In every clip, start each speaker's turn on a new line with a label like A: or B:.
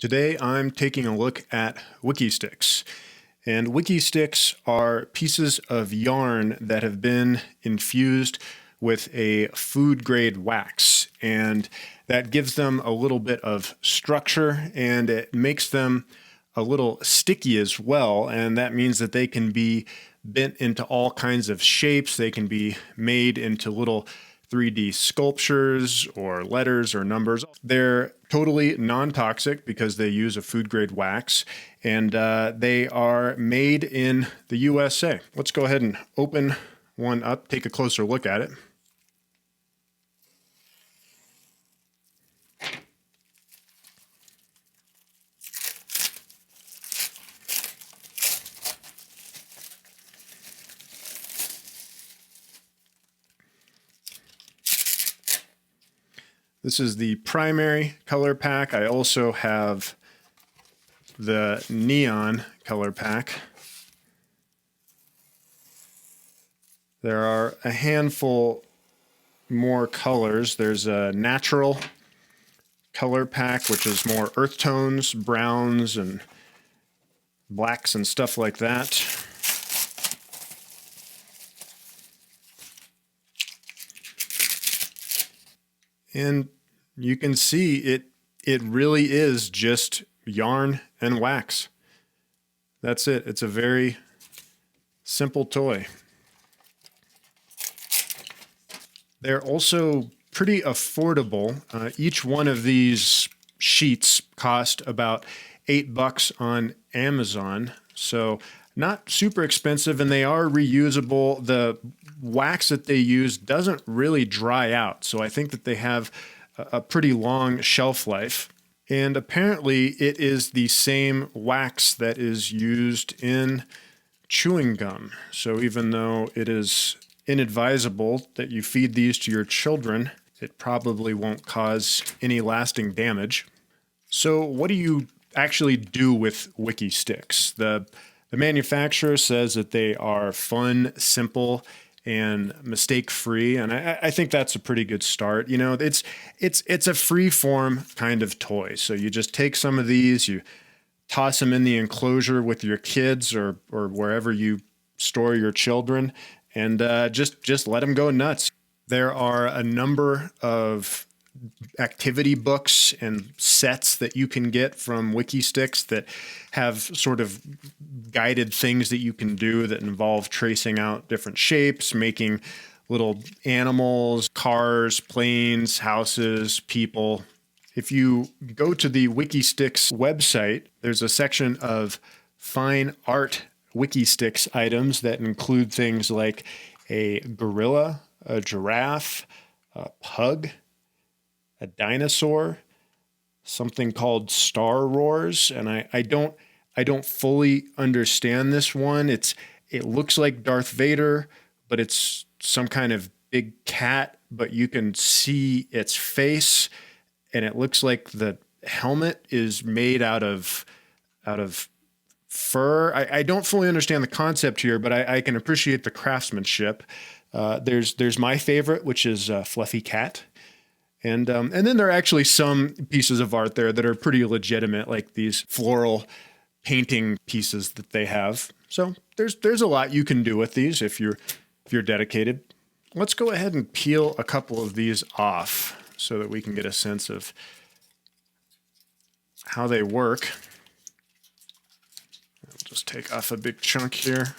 A: Today I'm taking a look at Wikki Stix. And Wikki Stix are pieces of yarn that have been infused with a food grade wax. And that gives them a little bit of structure and it makes them a little sticky as well. And that means that they can be bent into all kinds of shapes. They can be made into little 3D sculptures or letters or numbers. They're totally non-toxic because they use a food grade wax, and they are made in the USA. Let's go ahead and open one up, take a closer look at it. This is the primary color pack. I also have the neon color pack. There are a handful more colors. There's a natural color pack, which is more earth tones, browns and blacks and stuff like that. And you can see it really is just yarn and wax. That's it. It's a very simple toy. They're also pretty affordable. Each one of these sheets cost about $8 on Amazon. So not super expensive, and they are reusable. The wax that they use doesn't really dry out, so I think that they have a pretty long shelf life. And apparently it is the same wax that is used in chewing gum. So even though it is inadvisable that you feed these to your children, it probably won't cause any lasting damage. So what do you actually do with Wikki Stix? The manufacturer says that they are fun, simple, and mistake-free, and I think that's a pretty good start. You know, it's a free-form kind of toy. So you just take some of these, you toss them in the enclosure with your kids or wherever you store your children, and just let them go nuts. There are a number of activity books and sets that you can get from Wikki Stix that have sort of guided things that you can do that involve tracing out different shapes, making little animals, cars, planes, houses, people. If you go to the Wikki Stix website, there's a section of fine art Wikki Stix items that include things like a gorilla, a giraffe, a pug, a dinosaur, something called Star Roars, and I don't fully understand this one. It looks like Darth Vader, but it's some kind of big cat, but you can see its face, and it looks like the helmet is made out of fur. I don't fully understand the concept here, but I can appreciate the craftsmanship. There's my favorite, which is Fluffy Cat. And then there are actually some pieces of art there that are pretty legitimate, like these floral painting pieces that they have. So there's a lot you can do with these if you're dedicated. Let's go ahead and peel a couple of these off so that we can get a sense of how they work. I'll just take off a big chunk here.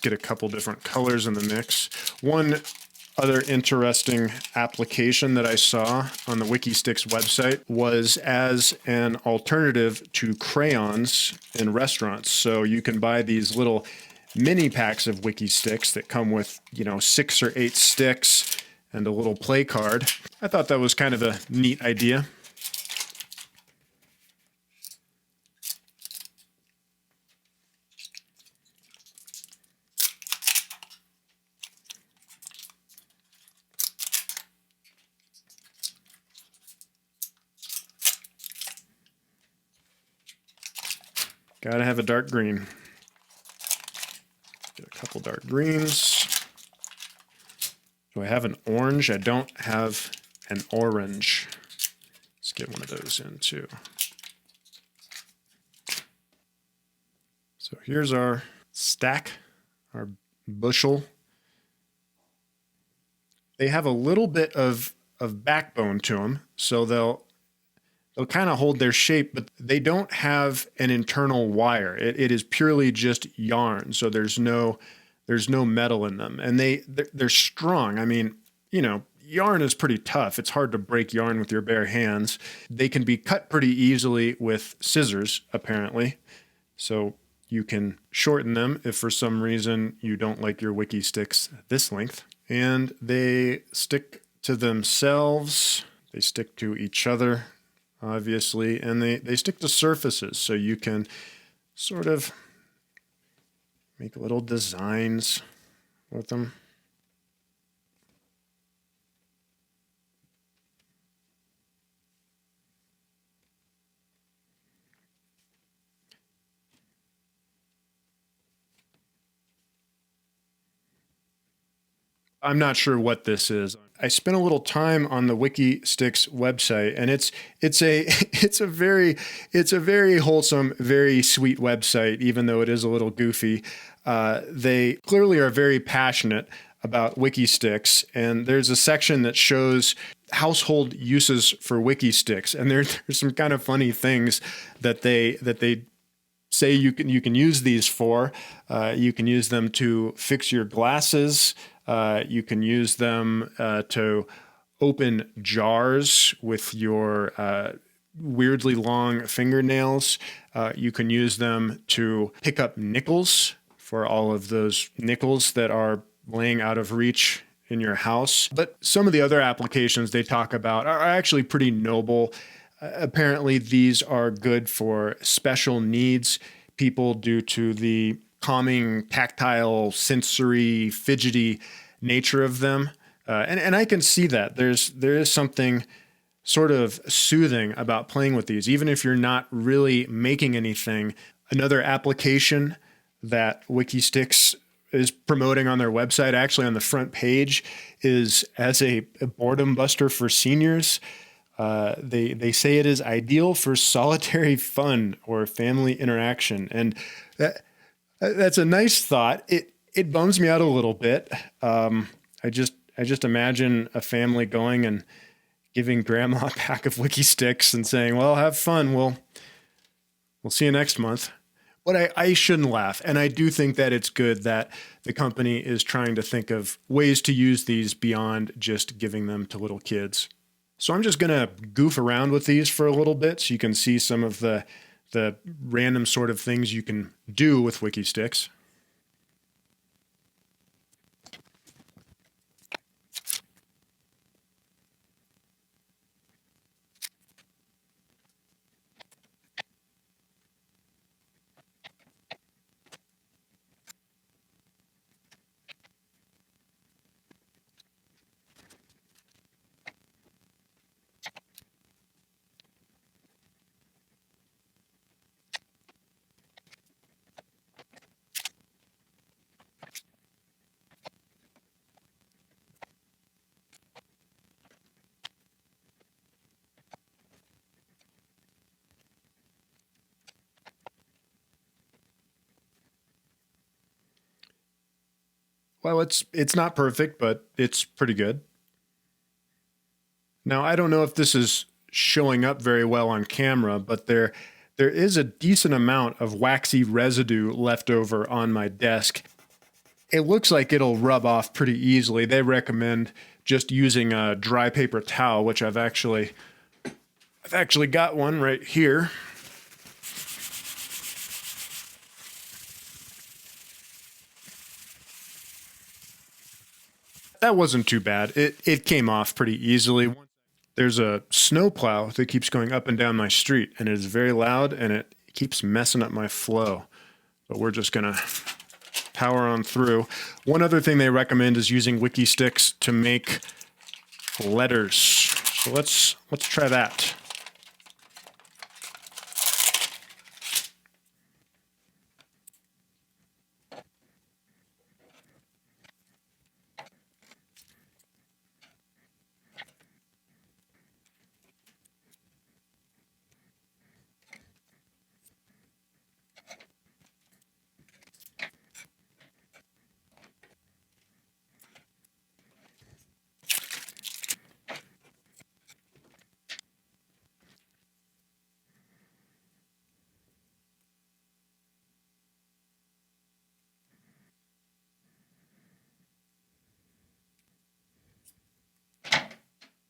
A: Get a couple different colors in the mix. One other interesting application that I saw on the Wikki Stix website was as an alternative to crayons in restaurants. So you can buy these little mini packs of Wikki Stix that come with, 6 or 8 sticks and a little play card. I thought that was kind of a neat idea. Gotta have a dark green. Get a couple dark greens. Do I have an orange? I don't have and orange. Let's get one of those in too. So here's our stack, our bushel. They have a little bit of backbone to them, so they'll kind of hold their shape, but they don't have an internal wire. It is purely just yarn, so there's no metal in them, and they're strong. I mean, you know, yarn is pretty tough. It's hard to break yarn with your bare hands. They can be cut pretty easily with scissors, apparently. So you can shorten them if for some reason you don't like your Wikki Stix this length. And they stick to themselves. They stick to each other, obviously, and they stick to surfaces. So you can sort of make little designs with them. I'm not sure what this is. I spent a little time on the Wikki Stix website, and it's a very wholesome, very sweet website, even though it is a little goofy. They clearly are very passionate about Wikki Stix, and there's a section that shows household uses for Wikki Stix, and there's some kind of funny things that they say you can use these for. You can use them to fix your glasses. You can use them to open jars with your weirdly long fingernails. You can use them to pick up nickels for all of those nickels that are laying out of reach in your house. But some of the other applications they talk about are actually pretty noble. Apparently, these are good for special needs people due to the calming, tactile, sensory, fidgety nature of them. And I can see that. There is something sort of soothing about playing with these, even if you're not really making anything. Another application that Wikki Stix is promoting on their website, actually on the front page, is as a boredom buster for seniors. They say it is ideal for solitary fun or family interaction, and that's a nice thought. It bums me out a little bit. I just imagine a family going and giving grandma a pack of Wikki Stix and saying, "Well, have fun. We'll see you next month." But I shouldn't laugh, and I do think that it's good that the company is trying to think of ways to use these beyond just giving them to little kids. So I'm just going to goof around with these for a little bit so you can see some of the random sort of things you can do with Wikki Stix. Well, it's not perfect, but it's pretty good. Now, I don't know if this is showing up very well on camera, but there is a decent amount of waxy residue left over on my desk. It looks like it'll rub off pretty easily. They recommend just using a dry paper towel, which I've actually got one right here. That wasn't too bad. It came off pretty easily. There's a snowplow that keeps going up and down my street, and it is very loud, and it keeps messing up my flow. But we're just gonna power on through. One other thing they recommend is using Wikki Stix to make letters. So let's try that.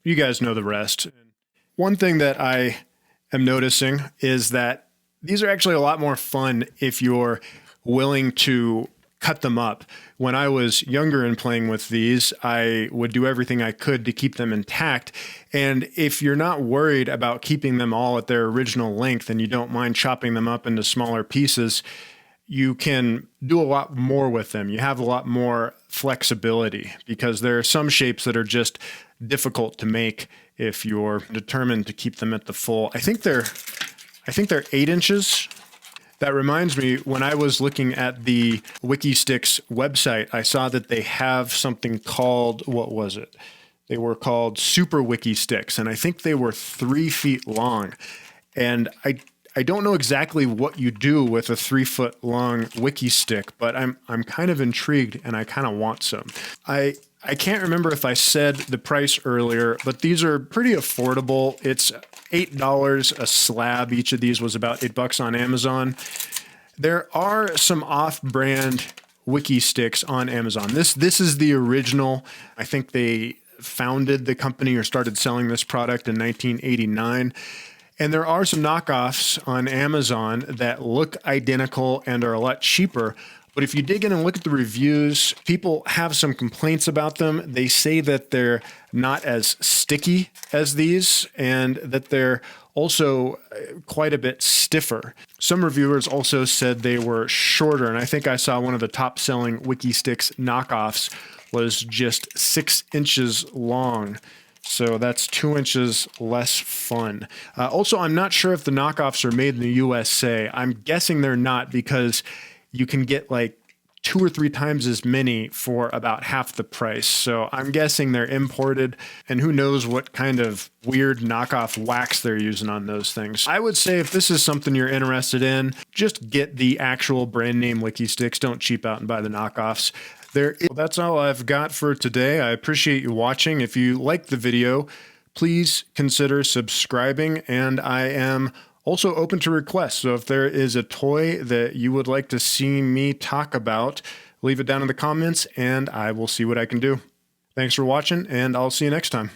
A: you guys know the rest. One thing that I am noticing is that these are actually a lot more fun if you're willing to cut them up. When I was younger and playing with these, I would do everything I could to keep them intact. And if you're not worried about keeping them all at their original length and you don't mind chopping them up into smaller pieces, you can do a lot more with them. You have a lot more flexibility because there are some shapes that are just difficult to make if you're determined to keep them at the full. I think they're 8 inches. That reminds me, when I was looking at the Wikki Stix website, I saw that they have something called, what was it? They were called Super Wikki Stix, and I think they were 3 feet long. And I don't know exactly what you do with a 3-foot long Wikki stick, but I'm kind of intrigued and I kind of want some. I can't remember if I said the price earlier, but these are pretty affordable. It's $8 a slab. Each of these was about $8 on Amazon. There are some off-brand Wikki Stix on Amazon. This is the original. I think they founded the company or started selling this product in 1989. And there are some knockoffs on Amazon that look identical and are a lot cheaper. But if you dig in and look at the reviews, people have some complaints about them. They say that they're not as sticky as these and that they're also quite a bit stiffer. Some reviewers also said they were shorter, and I think I saw one of the top-selling Wikki Stix knockoffs was just 6 inches long. So that's 2 inches less fun. Also, I'm not sure if the knockoffs are made in the USA. I'm guessing they're not because you can get like 2 or 3 times as many for about half the price. So I'm guessing they're imported, and who knows what kind of weird knockoff wax they're using on those things. I would say if this is something you're interested in, just get the actual brand name Wikki Stix. Don't cheap out and buy the knockoffs. That's all I've got for today. I appreciate you watching. If you liked the video, please consider subscribing, and I am also open to requests. So if there is a toy that you would like to see me talk about, leave it down in the comments and I will see what I can do. Thanks for watching, and I'll see you next time.